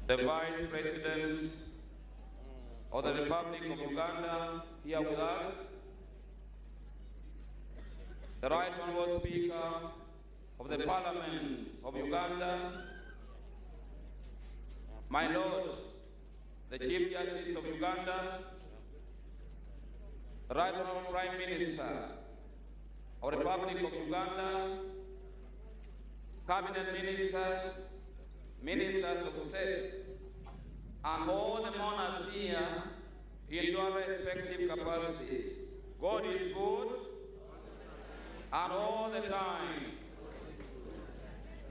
The Vice President of the Republic of Uganda here with us, the Right Honorable Speaker of the Parliament of Uganda, my Lord, the Chief Justice of Uganda, Right Honorable Prime Minister of the Republic of Uganda, Cabinet Ministers, Ministers of State, and all the monarchs here in your respective capacities. God is good, and all the time.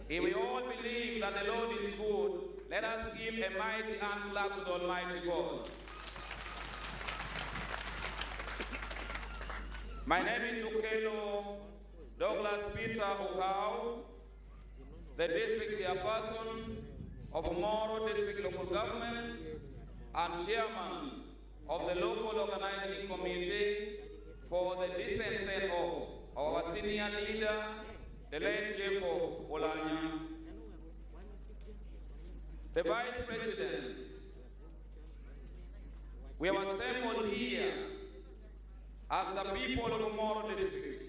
If we all believe that the Lord is good, let us give a mighty hand clap to the Almighty God. My name is Ukelo Douglas Peter Okau, the district chairperson of Moro District Local Government and chairman of the local organizing committee for the decent send-off of our senior leader, the late Jacob Oualanyah. The Vice President, we have assembled here as the people of Moro District.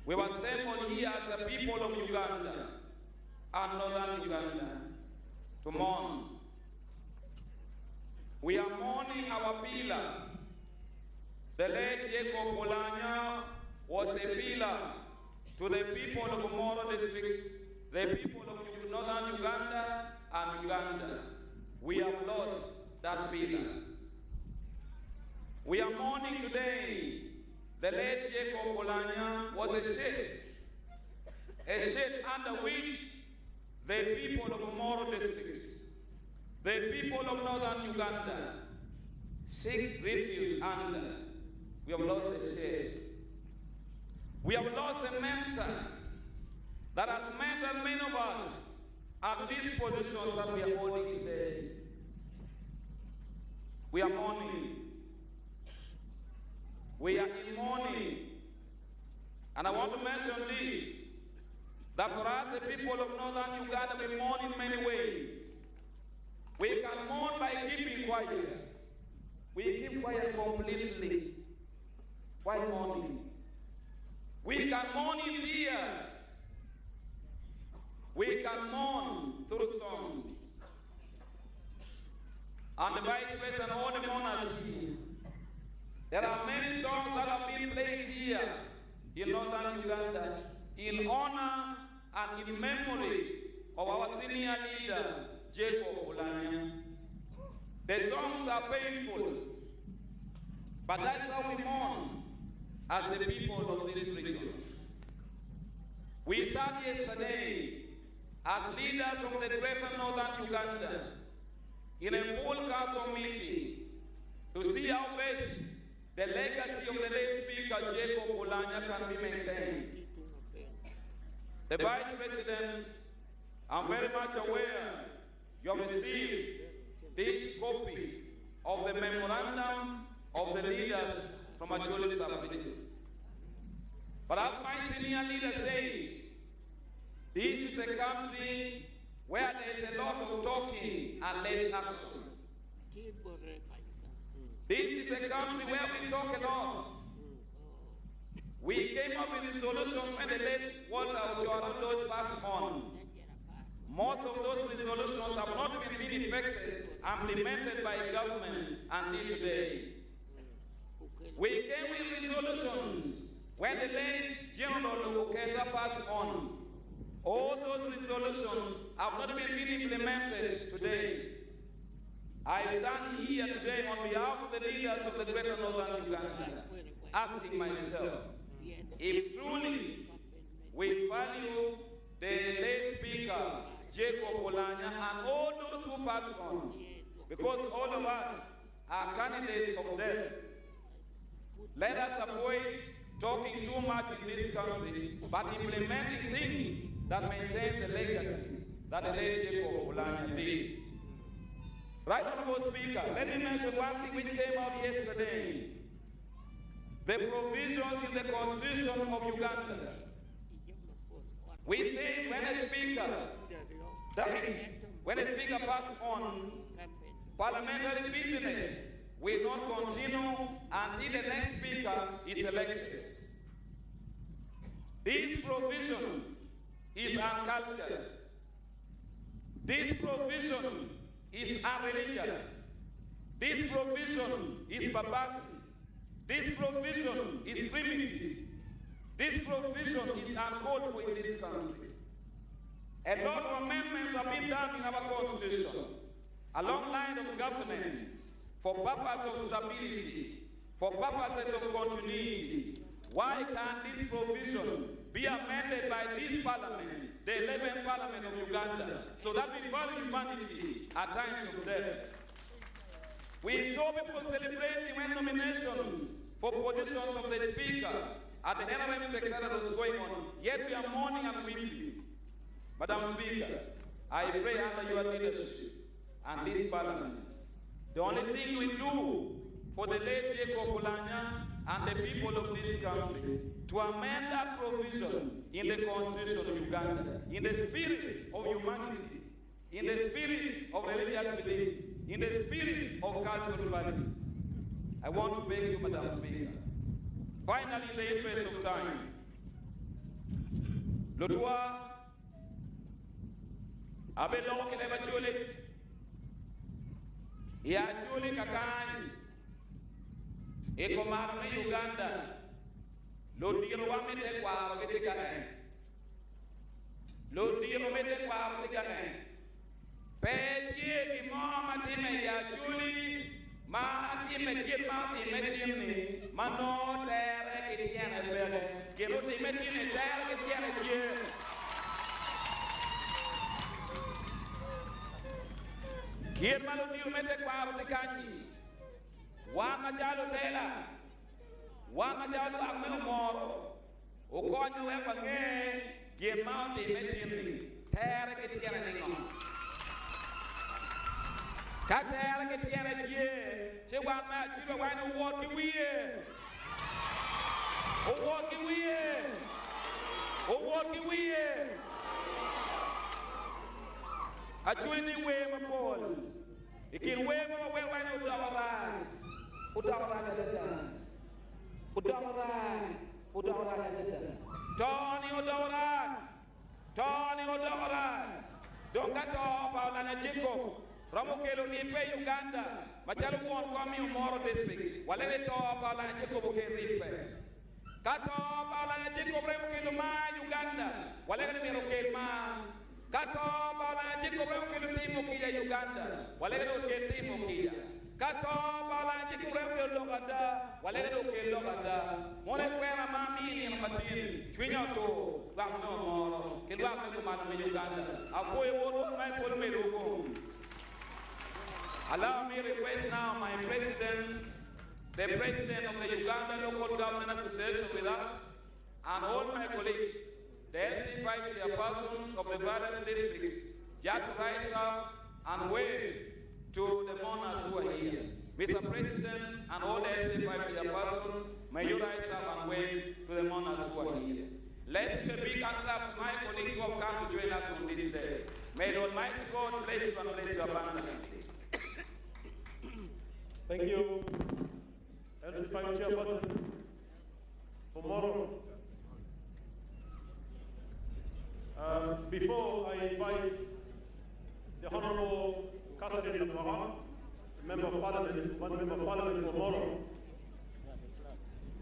We have assembled here as the people of Uganda and Northern Uganda to mourn. We are mourning our pillar. The late Jacob Oualanyah was a pillar to the people of Moro District, the people of Northern Uganda and Uganda. We have lost that pillar. We are mourning today. The late Jacob Oualanyah was a shade under which the people of Moro District, the people of Northern Uganda, seek refuge under. We have lost a shade. We have lost a mentor that has mentored many of us at these positions that we are holding today. We are mourning. We are in mourning. And I want to mention this, that for us, the people of Northern Uganda, we mourn in many ways. We can mourn by keeping quiet. We keep quiet completely while mourning. We can mourn in tears. We can mourn through songs. And the Vice President, all the mourners here, there are many songs that have been played here in Northern Uganda in honor and in memory of our senior leader, Jacob Oualanyah. The songs are painful, but that's how we mourn as the people of this region. We sat yesterday as leaders of the Greater Northern Uganda in a full council meeting to see how best the legacy of the late Speaker Jacob Oualanyah can be maintained. The Vice President, I'm very much aware you have received this copy of the memorandum of the leaders from Acholi Subdivision. But as my senior leader said, this is a country where there is a lot of talking and less action. This is a country where we talk a lot. We came up with resolutions when the late Walter Ochoa passed on. Most of those resolutions have not been implemented by government until today. We came with resolutions when the late General Okeza passed on. All those resolutions have not been implemented today. I stand here today on behalf of the leaders of the Greater Northern Uganda, asking myself, if truly we value the late Speaker, Jacob Oualanyah, and all those who passed on, because all of us are candidates of death, let us avoid talking too much in this country, but implementing things that maintain the legacy that the late Jacob Oualanyah did. Right Honorable Speaker, let me mention one thing which came out yesterday. The provisions in the Constitution of Uganda. We say when a speaker dies, when a speaker passes on, parliamentary business will not continue until the next speaker is elected. This provision is uncultured. This provision is unreligious. This provision is barbaric. This provision is primitive. This provision is uncalled for in this country. A lot of amendments have been done in our constitution along lines of governance for purposes of stability, for purposes of continuity. Why can't this provision be amended by this parliament, the 11th parliament of Uganda, so that we value humanity at times of death? We saw people celebrating when nominations for positions of the speaker at the NRM secretariat was going on, yet we are mourning and weeping. Madam Speaker, I pray under your leadership and this parliament, the only thing we do for the late Jacob Oualanyah and the people of this country, to amend that provision in the Constitution of Uganda, in the spirit of humanity, in the spirit of religious beliefs, in the spirit of cultural values. I want to beg you, Madam Speaker, finally, in the interest of time, Lotua, Abelon Kileva Chuli, Ya Chuli Kakani, Ekomarme Uganda, Lodiro Mete Kwa Vetikane, Lodiro Mete Kwa Vetikane, Peti Mama Time Ya Chuli, Ma Time Kima Time Mano Terre Kitiana, Kiro Time Terre Kitiana. Kir Maludi Mete Kwa Vetikani. Wan Machado Tela, Wan Machado Agmel Moro, Oconyo Evange, Give Mountain Metin, Terra Kitiana. Catera Kitiana, Chewan Machi, Wine walking we, O walking we, O walking we. Actually, way, my boy. You can wave away when you do our Tony Odora, don't cut off Oualanyah Jacob, Ramokelo Nipe Uganda, Machalu won't come in Moro district, whatever it off Oualanyah Jacob can repair. Cut off Oualanyah Jacob, Ramokelo Uganda, whatever it okay, man. Cut off Oualanyah Jacob, Ramokelo Timokia Uganda, whatever it okay, Timokia. Kato bala jiku rewel logada walero ke logada mone kwera mami ni matin chwinya to bangno moro ke lwa ke man me Uganda akoy woro mai pol me rugo. Allow me to request now my president, the president of the Uganda Local Government Association with us, and all my colleagues, the LC5 chairpersons of the various districts, just to rise up and wave to the monarchs who are here. Mr. President and all the LC5 chairpersons, may you rise up and wave to the monarchs who are here. Let's give a big hand clap to my colleagues who have come to join us on this day. May the Almighty God bless you and bless you abundantly. Thank you, LC5 chairperson for Moro. Before I invite the Honorable Catherine Lamara, Member of Parliament, one Member of Parliament for Moro,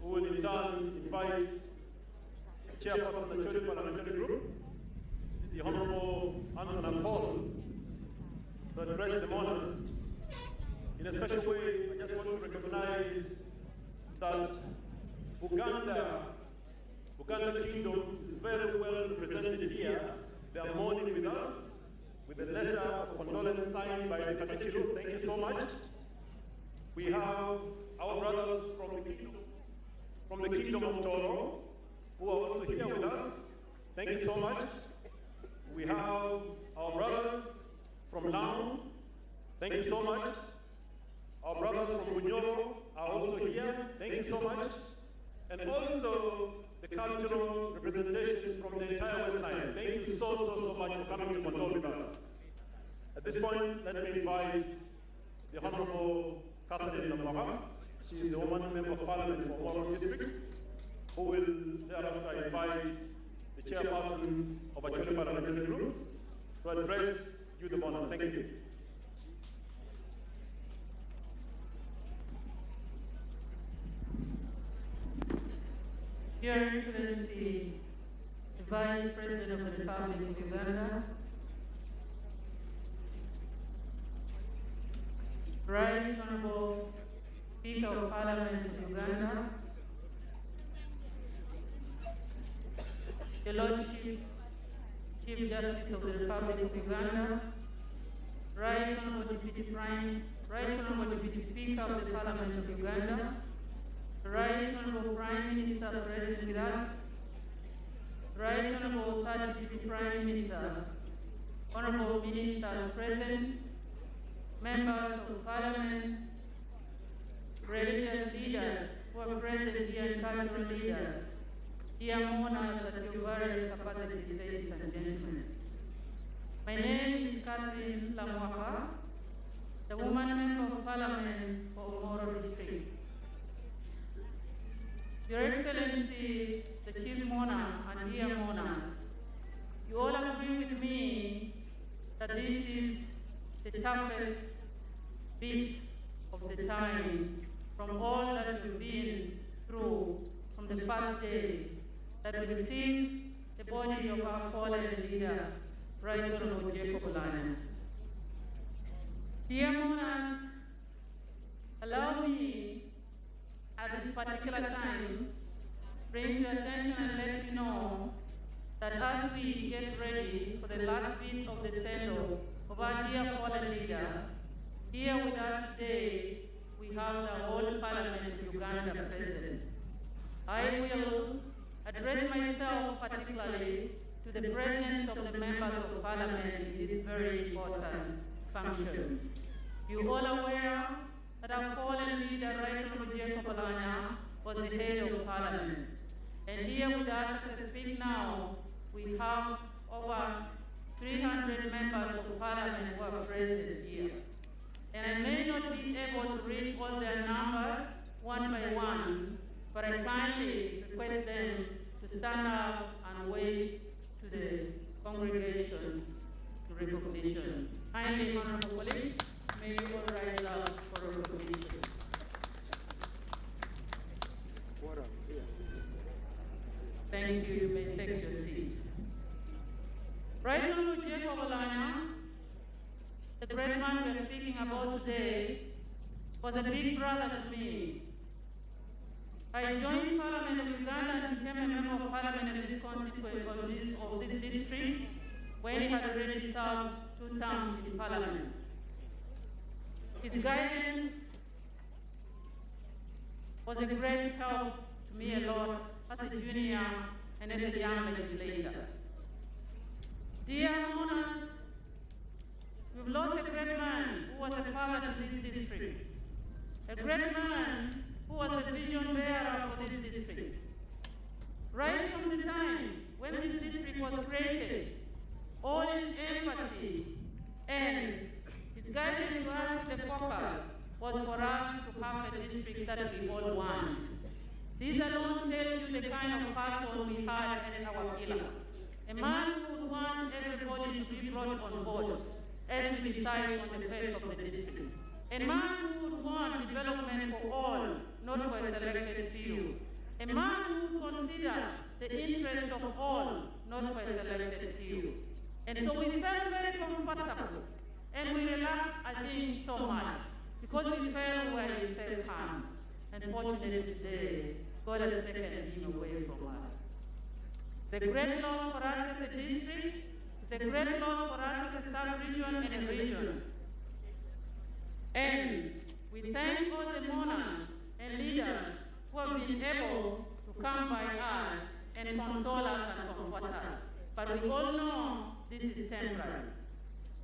who will in turn invite the Chairperson of the Church Parliamentary Group, the Honorable Anthony Paul, to address the monarchs. In a special way, I just want to recognize that Uganda Kingdom is very well represented here. They are mourning with us, with a letter of condolence signed by the Katachiru. Thank you so much. We have our brothers from the Kingdom of Toro, who are also here with us. Thank you so much. We have our brothers from Lamu. Thank you so much. Our brothers from Bunyoro are also here. Thank you so much. And also the cultural representations from the entire West Nile. Thank you so much for coming to condole with us. At this point, let me invite the Honorable Catherine Lamara. She is the woman Member of Parliament for Moro District, who will thereafter invite the chairperson of a Church Parliamentary Group to address you the bonus. Thank you. Your Excellency, the Vice President of the Republic of Uganda, Right Honorable Speaker of Parliament of Uganda, Your Lordship, Chief Justice of the Republic of Uganda, Right Honorable Deputy Speaker of the Parliament of Uganda, Right Honorable Prime Minister present with us, Right Honorable Third Deputy Prime Minister, Honorable Ministers present, Members of Parliament, religious leaders who are present here and cultural leaders, dear mourners at your various capacities, ladies and gentlemen. My name is Catherine Lamwaka, the woman member of Parliament for Omoro District. Your Excellency, the Chief Mourner and dear mourners, you all agree with me that this is the toughest bit of the time from all that we've been through from the first day that we received the body of our fallen leader, Right Honorable Jacob Oualanyah. Dear mourners, allow me at this particular time bring to your attention and let you know that as we get ready for the last bit of the send-off of our dear fallen leader, here with us today, we have the whole Parliament of Uganda present. I will address myself particularly to the presence of the members of Parliament in this very important function. You all aware that our fallen leader, Right Honorable Jacob Oualanyah, was the head of Parliament. And here with us as I speak now, we have over 300 members of Parliament who are present here. And I may not be able to read all their numbers one by one, but I kindly request them to stand up and wave to the congregation to recognition. Kindly, honorable colleagues, may you all rise up for recognition. Thank you. You may take your seats. Right Honorable Jacob Oualanyah, the great man we are speaking about today, was a big brother to me. I joined Parliament of Uganda and became a member of Parliament of this constituency of this district when he had already served 2 terms in Parliament. His guidance was a great help to me a lot as a junior and as a young legislator. Dear mourners, we've lost a great man who was a father to this district, a great man who was a vision bearer for this district. Right from the time when this district was created, all his empathy and his guidance to us with the focus was for us to have a district that we all want. This alone tells you the kind of person we had as our pillar. A man who would want everybody to be brought on board as we decide on the fate of the district. A man who would want development for all, not for a selected few. A man who would consider the interest of all, not for a selected few. And so we felt very comfortable and we relaxed, I think, so much because we felt where in safe hands. And fortunately today, God has taken him away from us. The great loss for us as a district is a great loss for us as a sub-region and a region. And we thank all the mourners and leaders who have been able to come by us and console us and comfort us. But we all know this is temporary.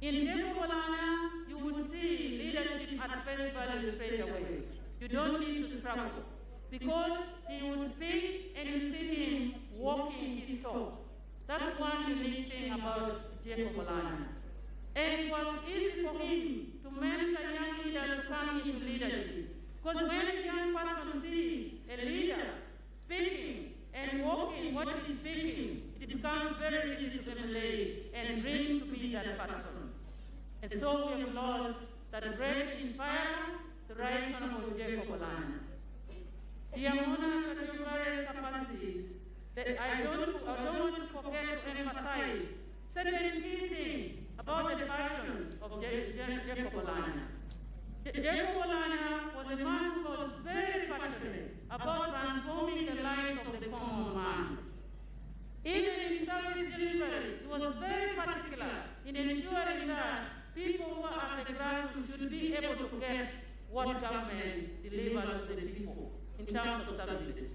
In Jacob Oualanyah, you would see leadership at face value straight away. You don't need to struggle. Because he would speak and you see him walking his talk. That's one unique thing about Jacob Oualanyah. And it was easy for him to mentor young leaders to come into leadership. Because when a young person sees a leader speaking and walking what he's speaking, it becomes very easy to emulate and dream to be that person. And so we have lost that great inspirer, the Right Honorable Jacob Oualanyah. Dear monarchs at your various capacities, I don't want to forget to emphasize certain key things about the passion of Jacob Oualanyah. Jacob Oualanyah was a man who was very passionate about transforming the lives of the common man. Even in service delivery, he was very particular in ensuring that people who are at the grassroots should be able to get what government delivers to the people in terms of services.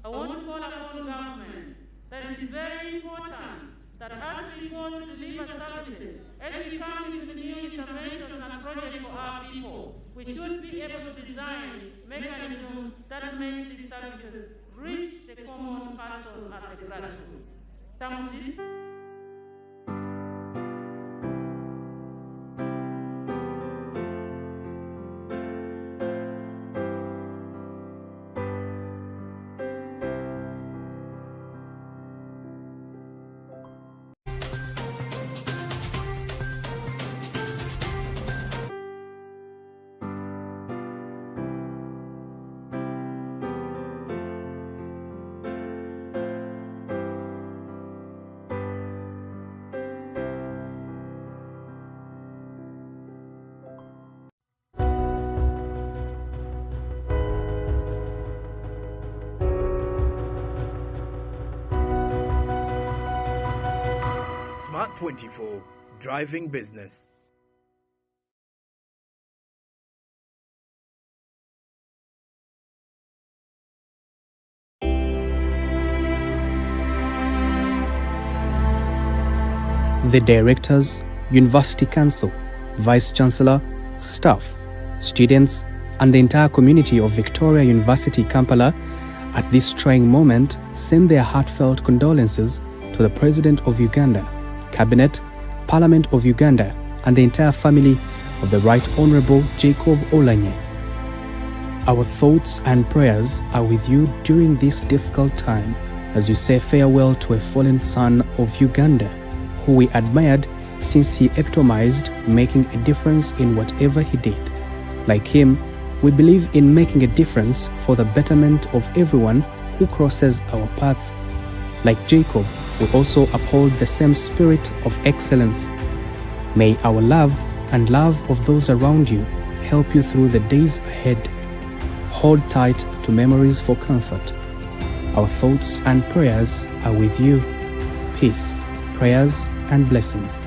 I want to call upon government that it is very important that as we go to deliver services, as we come into the new interventions and projects for our people, we should be able to design mechanisms that make these services reach the common person at the grassroots. Some of these Smart 24, driving business. The directors, University Council, Vice Chancellor, staff, students, and the entire community of Victoria University, Kampala, at this trying moment, send their heartfelt condolences to the President of Uganda, Cabinet, Parliament of Uganda, and the entire family of the Right Honourable Jacob Oualanyah. Our thoughts and prayers are with you during this difficult time as you say farewell to a fallen son of Uganda, who we admired since he epitomized making a difference in whatever he did. Like him, we believe in making a difference for the betterment of everyone who crosses our path. Like Jacob, we also uphold the same spirit of excellence. May our love and love of those around you help you through the days ahead. Hold tight to memories for comfort. Our thoughts and prayers are with you. Peace, prayers, and blessings.